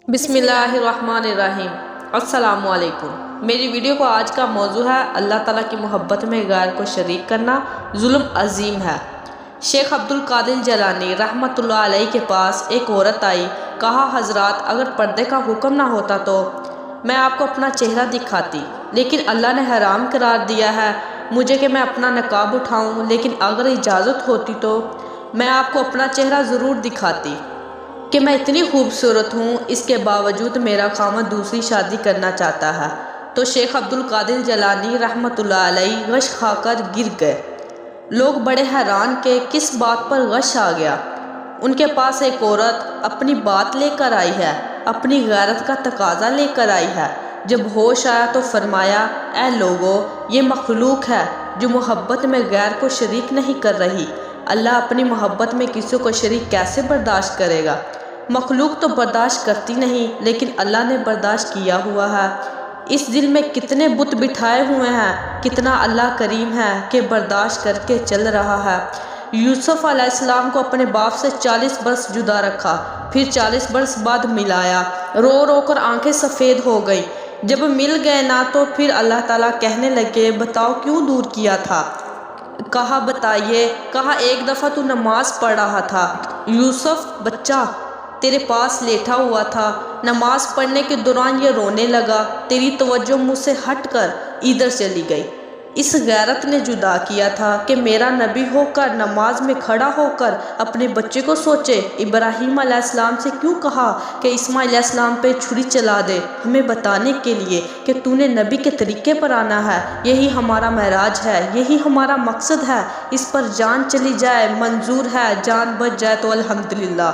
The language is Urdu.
بسم اللہ الرحمن الرحیم۔ السلام علیکم۔ میری ویڈیو کو آج کا موضوع ہے اللہ تعالیٰ کی محبت میں غیر کو شریک کرنا ظلم عظیم ہے۔ شیخ عبد القادر جیلانی رحمۃ اللہ علیہ کے پاس ایک عورت آئی، کہا حضرات اگر پردے کا حکم نہ ہوتا تو میں آپ کو اپنا چہرہ دکھاتی، لیکن اللہ نے حرام قرار دیا ہے مجھے کہ میں اپنا نقاب اٹھاؤں، لیکن اگر اجازت ہوتی تو میں آپ کو اپنا چہرہ ضرور دکھاتی کہ میں اتنی خوبصورت ہوں، اس کے باوجود میرا خاوند دوسری شادی کرنا چاہتا ہے۔ تو شیخ عبد القادر جیلانی رحمۃ اللہ علیہ غش کھا کر گر گئے۔ لوگ بڑے حیران کہ کس بات پر غش آ گیا۔ ان کے پاس ایک عورت اپنی بات لے کر آئی ہے، اپنی غیرت کا تقاضا لے کر آئی ہے۔ جب ہوش آیا تو فرمایا، اے لوگو، یہ مخلوق ہے جو محبت میں غیر کو شریک نہیں کر رہی۔ اللہ اپنی محبت میں کسی کو شریک کیسے برداشت کرے گا؟ مخلوق تو برداشت کرتی نہیں، لیکن اللہ نے برداشت کیا ہوا ہے۔ اس دل میں کتنے بت بٹھائے ہوئے ہیں، کتنا اللہ کریم ہے کہ برداشت کر کے چل رہا ہے۔ یوسف علیہ السلام کو اپنے باپ سے 40 برس جدا رکھا، پھر 40 برس بعد ملایا، رو رو کر آنکھیں سفید ہو گئی۔ جب مل گئے نا تو پھر اللہ تعالیٰ کہنے لگے بتاؤ کیوں دور کیا تھا؟ کہا بتائیے، کہا ایک دفعہ تو نماز پڑھ رہا تھا، یوسف بچہ تیرے پاس لیٹا ہوا تھا، نماز پڑھنے کے دوران یہ رونے لگا، تیری توجہ مجھ سے ہٹ کر ادھر چلی گئی۔ اس غیرت نے جدا کیا تھا کہ میرا نبی ہو کر نماز میں کھڑا ہو کر اپنے بچے کو سوچے۔ ابراہیم علیہ السلام سے کیوں کہا کہ اسماعیل علیہ السلام پہ چھری چلا دے؟ ہمیں بتانے کے لیے کہ تو نے نبی کے طریقے پر آنا ہے، یہی ہمارا معراج ہے، یہی ہمارا مقصد ہے۔ اس پر جان چلی جائے منظور ہے، جان بچ جائے تو الحمدللہ۔